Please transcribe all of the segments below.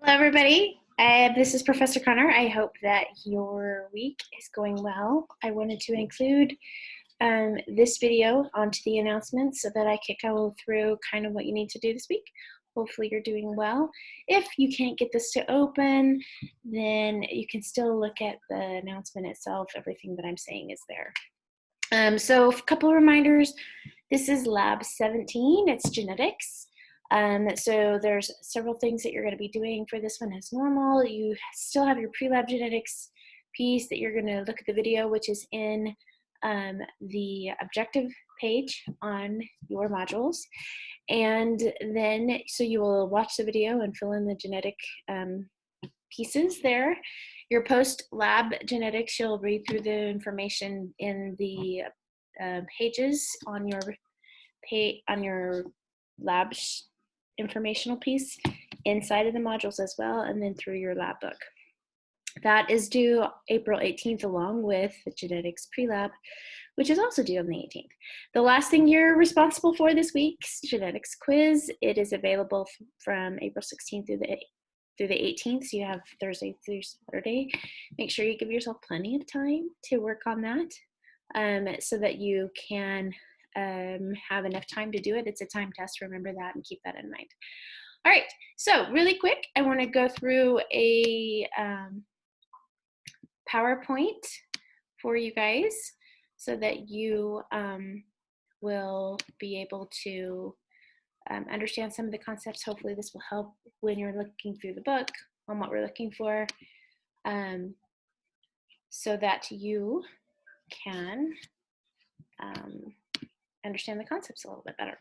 Hello, everybody. This is Professor Connor. I hope that your week is going well. I wanted to include this video onto the announcements so that I could go through kind of what you need to do this week. Hopefully you're doing well. If you can't get this to open, then you can still look at the announcement itself. Everything that I'm saying is there. So a couple of reminders. This is Lab 17. It's genetics. So there's several things that you're going to be doing for this one as normal. You still have your pre-lab genetics piece that you're going to look at the video, which is in the objective page on your modules. And then, so you will watch the video and fill in the genetic pieces there. Your post-lab genetics, you'll read through the information in the pages on your lab informational piece inside of the modules as well, and then through your lab book. That is due April 18th along with the genetics pre-lab, which is also due on the 18th. The last thing you're responsible for this week's genetics quiz, it is available from April 16th through the 18th, so you have Thursday through Saturday. Make sure you give yourself plenty of time to work on that so that you can have enough time to do it. It's a time test, remember that and keep that in mind. All right, so really quick, I want to go through a PowerPoint for you guys so that you will be able to understand some of the concepts. Hopefully this will help when you're looking through the book on what we're looking for so that you can understand the concepts a little bit better.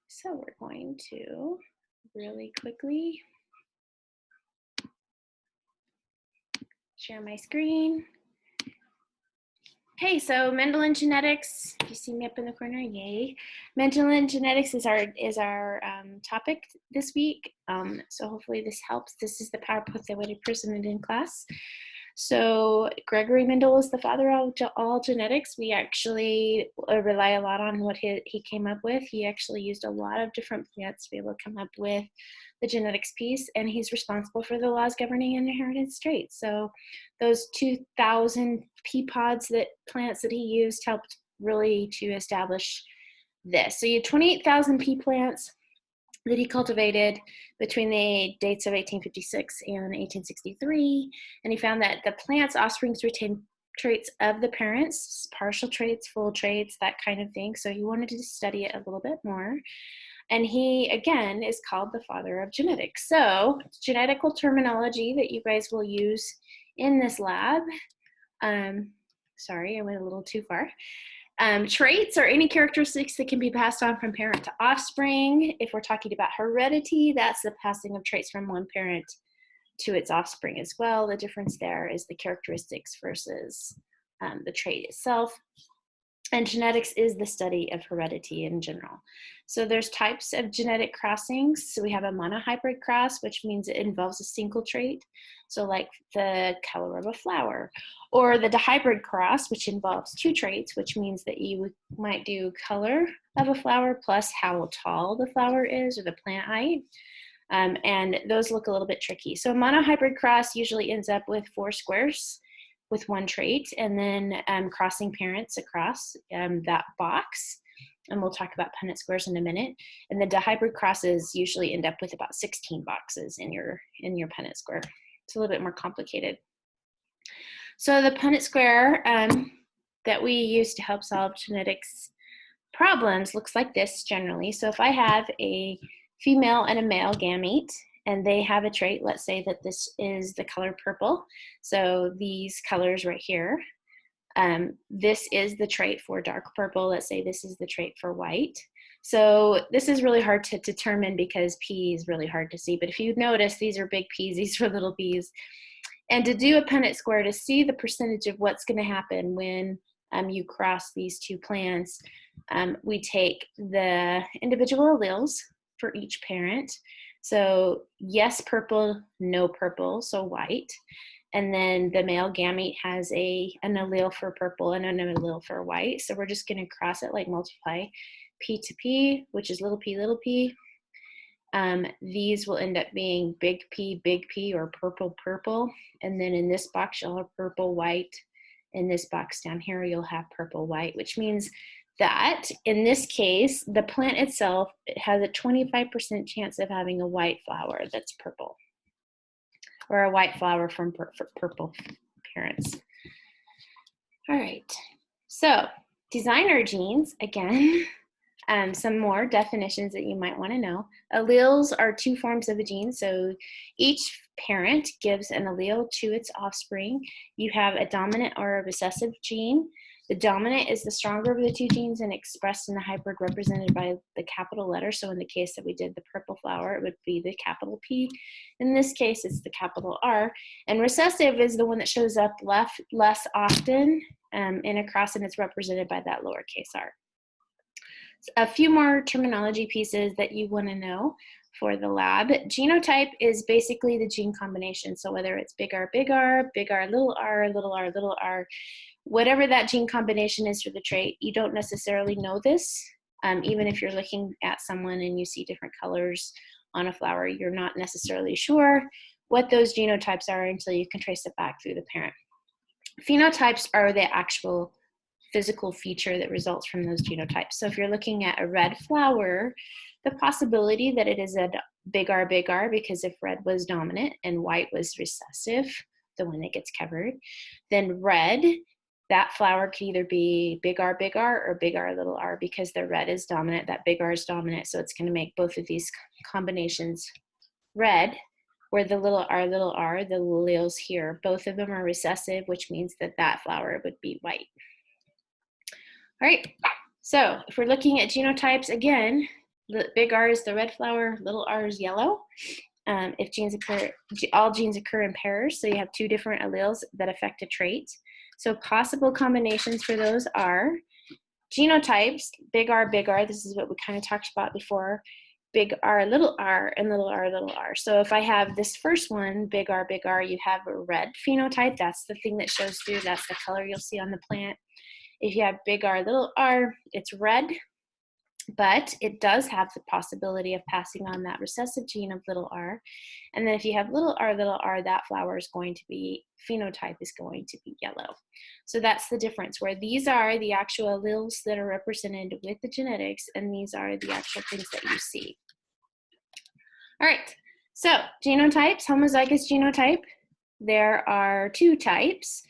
So we're going to really quickly share my screen. Okay, so Mendelian genetics, if you see me up in the corner, yay. Mendelian genetics is our topic this week. So hopefully this helps. This is the PowerPoint that we presented in class. So Gregory Mendel is the father of all genetics. We actually rely a lot on what he came up with. He actually used a lot of different plants to be able to come up with the genetics piece, and he's responsible for the laws governing inheritance traits. So those 2,000 pea pods plants that he used helped really to establish this. So you had 28,000 pea plants that he cultivated between the dates of 1856 and 1863, and he found that the plant's offsprings retain traits of the parents, partial traits, full traits, that kind of thing. So he wanted to study it a little bit more. And he, again, is called the father of genetics. So genetical terminology that you guys will use in this lab. Sorry, I went a little too far. Traits are any characteristics that can be passed on from parent to offspring. If we're talking about heredity, that's the passing of traits from one parent to its offspring as well. The difference there is the characteristics versus the trait itself. And genetics is the study of heredity in general. So there's types of genetic crossings. So we have a monohybrid cross, which means it involves a single trait. So like the color of a flower, or the dihybrid cross, which involves two traits, which means that you might do color of a flower plus how tall the flower is or the plant height. And those look a little bit tricky. So a monohybrid cross usually ends up with 4 squares with one trait, and then crossing parents across that box. And we'll talk about Punnett squares in a minute. And the dihybrid crosses usually end up with about 16 boxes in your Punnett square. It's a little bit more complicated. So the Punnett square that we use to help solve genetics problems looks like this generally. So if I have a female and a male gamete, and they have a trait, let's say that this is the color purple. So these colors right here, this is the trait for dark purple. Let's say this is the trait for white. So this is really hard to determine because P is really hard to see. But if you notice, these are big P's, these are little P's. And to do a Punnett square, to see the percentage of what's gonna happen when you cross these two plants, we take the individual alleles for each parent. So yes purple, no purple, so white. And then the male gamete has an allele for purple and an allele for white. So we're just gonna cross it, like multiply P to P, which is little p, These will end up being big P, or purple, purple. And then in this box, you'll have purple, white. In this box down here, you'll have purple, white, which means that in this case, the plant itself has a 25% chance of having a white flower that's purple, or a white flower from purple parents. All right, so designer genes, again, some more definitions that you might want to know. Alleles are two forms of a gene, so each parent gives an allele to its offspring. You have a dominant or a recessive gene. The dominant is the stronger of the two genes and expressed in the hybrid represented by the capital letter. So in the case that we did the purple flower, it would be the capital P. In this case, it's the capital R. And recessive is the one that shows up less often in a cross, and it's represented by that lowercase r. A few more terminology pieces that you want to know for the lab. Genotype is basically the gene combination. So whether it's big R, little r, little r, whatever that gene combination is for the trait, you don't necessarily know this. Even if you're looking at someone and you see different colors on a flower, you're not necessarily sure what those genotypes are until you can trace it back through the parent. Phenotypes are the actual physical feature that results from those genotypes. So if you're looking at a red flower, the possibility that it is a big R because if red was dominant and white was recessive, the one that gets covered, then red, that flower could either be big R or big R little r, because the red is dominant, that big R is dominant, so it's going to make both of these combinations red, where the little r, the alleles here, both of them are recessive, which means that that flower would be white. All right, so if we're looking at genotypes, again, the big R is the red flower, little r is yellow. If genes occur, all genes occur in pairs, so you have two different alleles that affect a trait. So possible combinations for those are genotypes, big R, this is what we kind of talked about before, big R, and little r, little r. So if I have this first one, big R, you have a red phenotype. That's the thing that shows through. That's the color you'll see on the plant. If you have big R, little r, it's red, but it does have the possibility of passing on that recessive gene of little r. And then if you have little r, that flower is going to be, phenotype is going to be yellow. So that's the difference, where these are the actual alleles that are represented with the genetics, and these are the actual things that you see. All right, so genotypes, homozygous genotype. There are two types.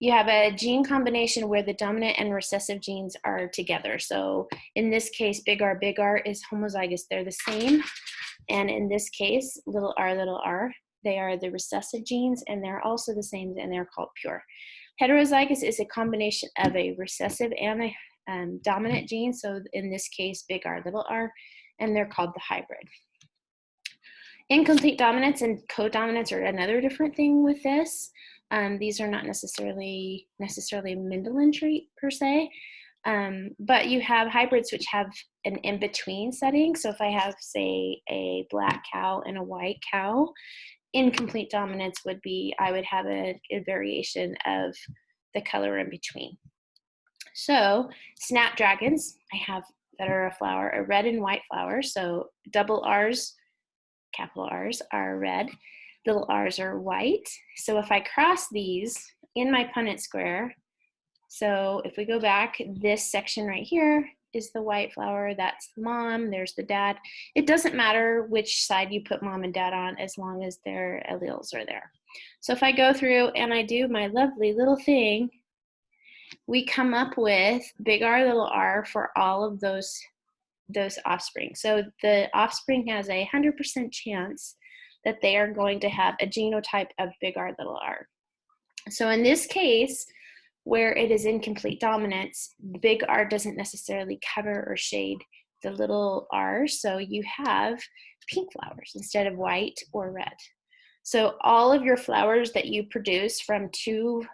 You have a gene combination where the dominant and recessive genes are together. So in this case, big R is homozygous. They're the same. And in this case, little r, they are the recessive genes, and they're also the same, and they're called pure. Heterozygous is a combination of a recessive and a dominant gene. So in this case, big R, little r, and they're called the hybrid. Incomplete dominance and codominance are another different thing with this. These are not necessarily Mendelian trait per se, but you have hybrids which have an in-between setting. So if I have, say, a black cow and a white cow, incomplete dominance would be, I would have a variation of the color in between. So snapdragons, I have that are a flower, a red and white flower. So double R's, capital R's are red. Little r's are white. So if I cross these in my Punnett square, so if we go back, this section right here is the white flower, that's the mom, there's the dad. It doesn't matter which side you put mom and dad on as long as their alleles are there. So if I go through and I do my lovely little thing, we come up with big R, little r for all of those offspring. So the offspring has a 100% chance that they are going to have a genotype of big R, little r. So in this case, where it is incomplete dominance, the big R doesn't necessarily cover or shade the little r, so you have pink flowers instead of white or red. So all of your flowers that you produce from two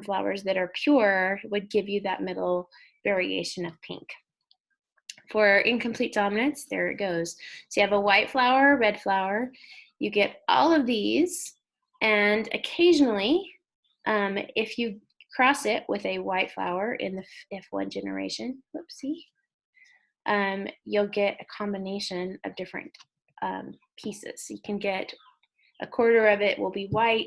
flowers that are pure would give you that middle variation of pink. For incomplete dominance, there it goes. So you have a white flower, red flower. You get all of these, and occasionally, if you cross it with a white flower in the F1 generation, whoopsie, you'll get a combination of different pieces. You can get a quarter of it will be white.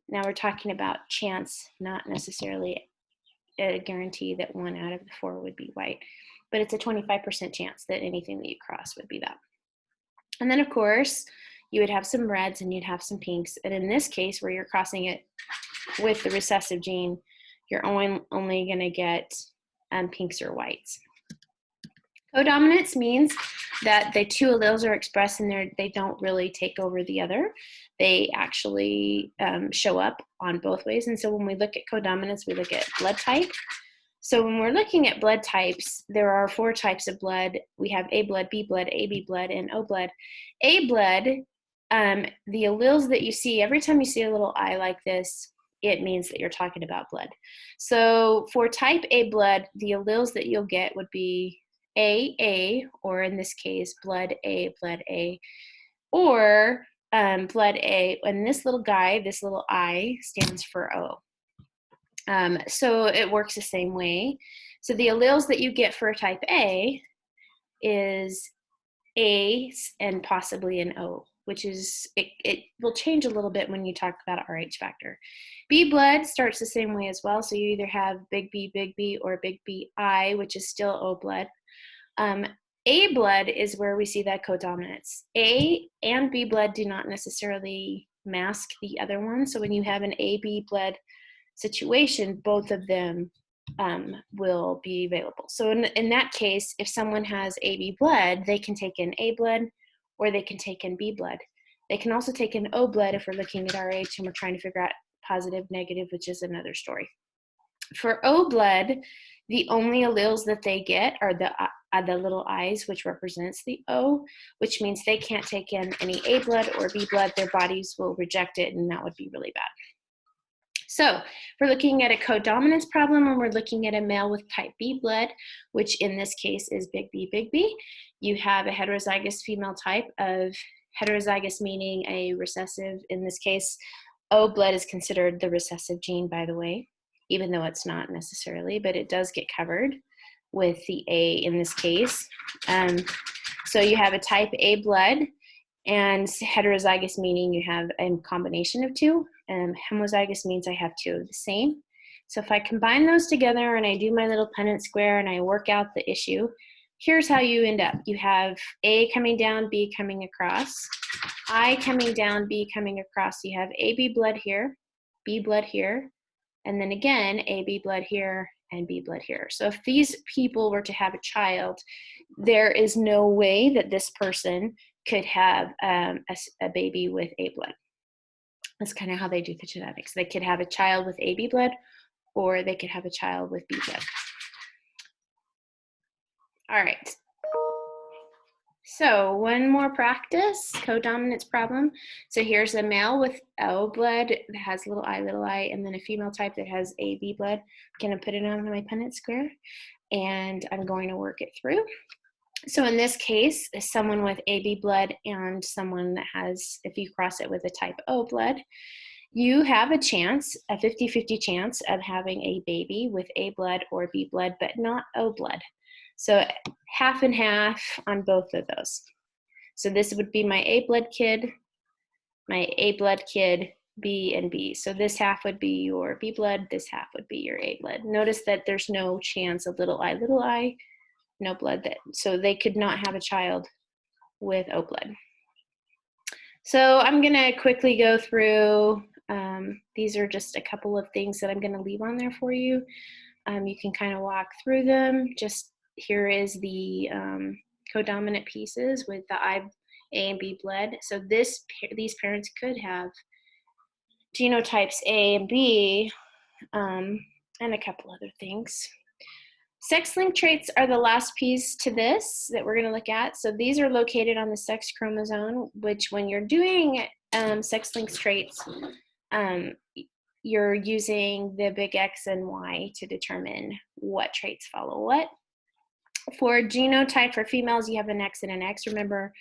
Now we're talking about chance, not necessarily a guarantee that 1 out of the 4 would be white, but it's a 25% chance that anything that you cross would be that. And then of course, you would have some reds and you'd have some pinks. And in this case, where you're crossing it with the recessive gene, you're only gonna get pinks or whites. Codominance means that the 2 alleles are expressed and they don't really take over the other. They actually show up on both ways. And so when we look at codominance, we look at blood type. So when we're looking at blood types, there are 4 types of blood. We have A blood, B blood, AB blood, and O blood. A blood, the alleles that you see, every time you see a little I like this, it means that you're talking about blood. So for type A blood, the alleles that you'll get would be A, or in this case, blood A, or blood A, and this little guy, this little I, stands for O. So it works the same way. So the alleles that you get for type A is A and possibly an O, which is, it will change a little bit when you talk about Rh factor. B blood starts the same way as well. So you either have big B, or big BI, which is still O blood. A blood is where we see that codominance. A and B blood do not necessarily mask the other one. So when you have an AB blood situation, both of them will be available. So in that case, if someone has AB blood, they can take in A blood or they can take in B blood. They can also take in O blood if we're looking at Rh and we're trying to figure out positive, negative, which is another story. For O blood, the only alleles that they get are the little I's, which represents the O, which means they can't take in any A blood or B blood. Their bodies will reject it, and that would be really bad. So we're looking at a codominance problem when we're looking at a male with type B blood, which in this case is big B. You have a heterozygous female type of heterozygous meaning a recessive. In this case, O blood is considered the recessive gene, by the way, even though it's not necessarily, but it does get covered with the A in this case. So you have a type A blood, and heterozygous meaning you have a combination of 2. Homozygous means I have 2 of the same. So if I combine those together and I do my little Punnett square and I work out the issue, here's how you end up. You have A coming down, B coming across, I coming down, B coming across. You have AB blood here, B blood here, and then again, AB blood here and B blood here. So if these people were to have a child, there is no way that this person could have a baby with A blood. That's kind of how they do the genetics. They could have a child with AB blood, or they could have a child with B blood. All right. So one more practice, codominance problem. So here's a male with O blood that has little I, and then a female type that has AB blood. I'm going to put it on my Punnett square, and I'm going to work it through. So in this case, someone with AB blood and someone that has, if you cross it with a type O blood, you have a chance, a 50-50 chance of having a baby with A blood or B blood, but not O blood. So half and half on both of those. So this would be my A blood kid, B and B. So this half would be your B blood, this half would be your A blood. Notice that there's no chance of little I, no blood. So they could not have a child with O blood. So I'm gonna quickly go through, these are just a couple of things that I'm gonna leave on there for you. You can kind of walk through them. Just here is the codominant pieces with the I, A, and B blood. So these parents could have genotypes A and B, and a couple other things. Sex-linked traits are the last piece to this that we're going to look at. So these are located on the sex chromosome, which when you're doing sex-linked traits, you're using the big X and Y to determine what traits follow what. For genotype for females, you have an X and an X. Remember,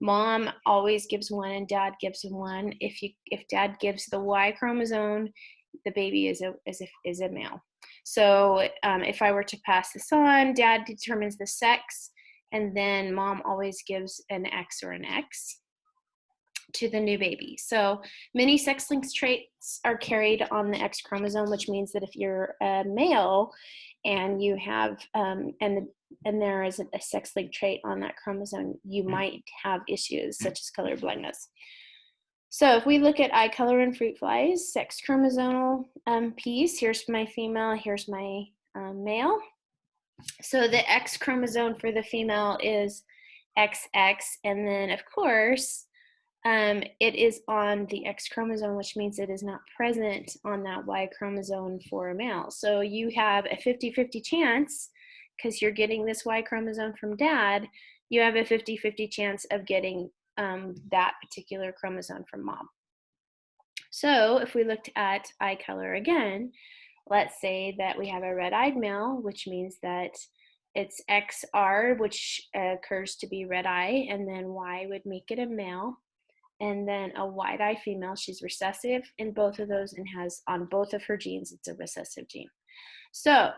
mom always gives 1 and dad gives 1. If dad gives the Y chromosome, the baby is a male. So if I were to pass this on, dad determines the sex, and then mom always gives an X or an X to the new baby. So many sex-linked traits are carried on the X chromosome, which means that if you're a male and you have and there is a sex-linked trait on that chromosome, you might have issues such as color blindness. So if we look at eye color in fruit flies, sex chromosomal piece, here's my female, here's my male. So the X chromosome for the female is XX, and then of course it is on the X chromosome, which means it is not present on that Y chromosome for a male. So you have a 50-50 chance, because you're getting this Y chromosome from dad, you have a 50-50 chance of getting that particular chromosome from mom. So if we looked at eye color again, let's say that we have a red-eyed male, which means that it's XR, which occurs to be red eye, and then Y would make it a male. And then a wide-eye female, she's recessive in both of those and has on both of her genes, it's a recessive gene. So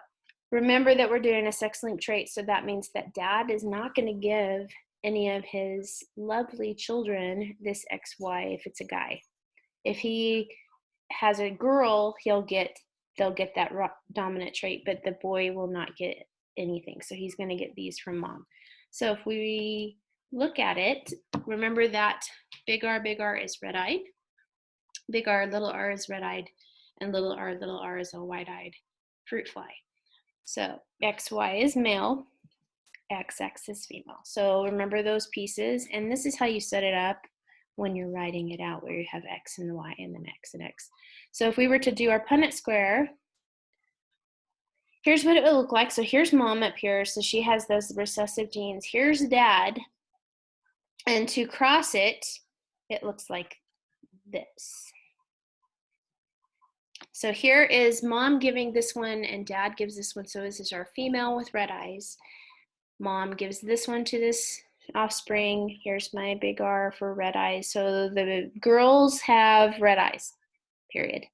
remember that we're doing a sex-linked trait, so that means that dad is not going to give any of his lovely children this XY if it's a guy. If he has a girl, they'll get that dominant trait, but the boy will not get anything. So he's going to get these from mom. So if we look at it, remember that big R is red-eyed, big R, little r is red-eyed, and little r is a wide-eyed fruit fly. So XY is male, XX is female. So remember those pieces, and this is how you set it up when you're writing it out, where you have X and Y and then X and X. So if we were to do our Punnett square, here's what it would look like. So here's mom up here, so she has those recessive genes. Here's dad, and to cross it, it looks like this. So here is mom giving this one and dad gives this one. So this is our female with red eyes. Mom gives this one to this offspring. Here's my big R for red eyes. So the girls have red eyes, period.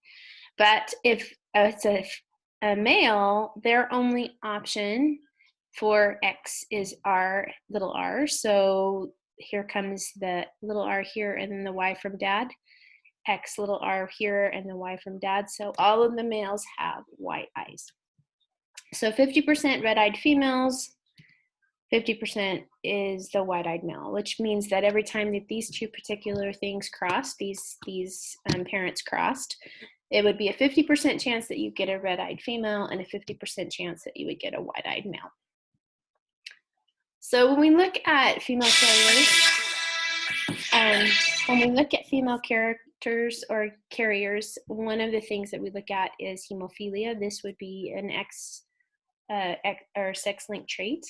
But if it's a male, their only option for X is R, little r. So here comes the little r here and then the Y from dad. X little r here and the Y from dad. So all of the males have white eyes. So 50% red-eyed females, 50% is the white-eyed male, which means that every time that these two particular things cross, these parents crossed, it would be a 50% chance that you get a red-eyed female and a 50% chance that you would get a white-eyed male. So when we look at female characters or carriers, one of the things that we look at is hemophilia. This would be an X or sex-linked trait.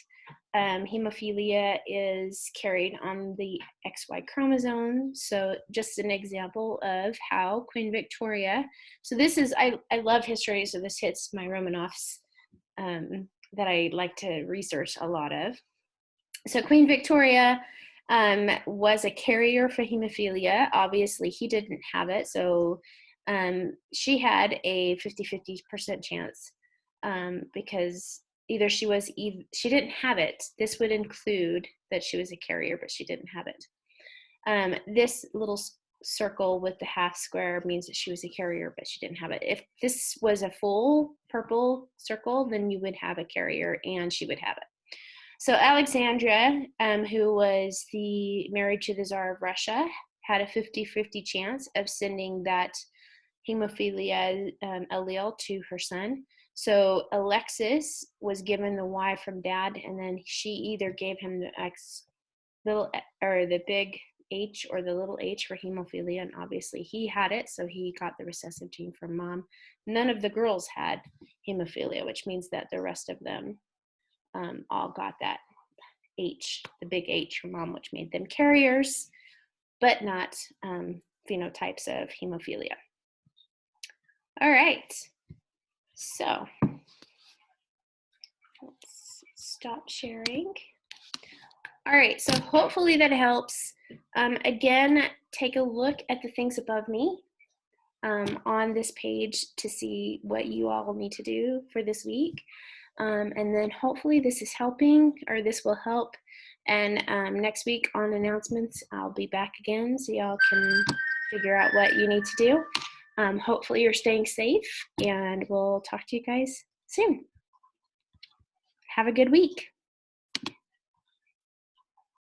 Hemophilia is carried on the XY chromosome. So just an example of how Queen Victoria, so this is, I love history, so this hits my Romanovs that I like to research a lot of. So Queen Victoria was a carrier for hemophilia. Obviously, he didn't have it, so she had a 50-50% chance because either she didn't have it. This would include that she was a carrier, but she didn't have it. This little circle with the half square means that she was a carrier, but she didn't have it. If this was a full purple circle, then you would have a carrier and she would have it. So Alexandra, who was married to the Tsar of Russia, had a 50-50 chance of sending that hemophilia allele to her son. So Alexis was given the Y from dad, and then she either gave him the X, or the big H or the little h for hemophilia, and obviously he had it, so he got the recessive gene from mom. None of the girls had hemophilia, which means that the rest of them all got that H, the big H from mom, which made them carriers, but not phenotypes of hemophilia. All right, so let's stop sharing. All right, so hopefully that helps. Again, take a look at the things above me on this page to see what you all need to do for this week. And then hopefully this is helping, or this will help. And next week on announcements, I'll be back again so y'all can figure out what you need to do. Hopefully you're staying safe, and we'll talk to you guys soon. Have a good week.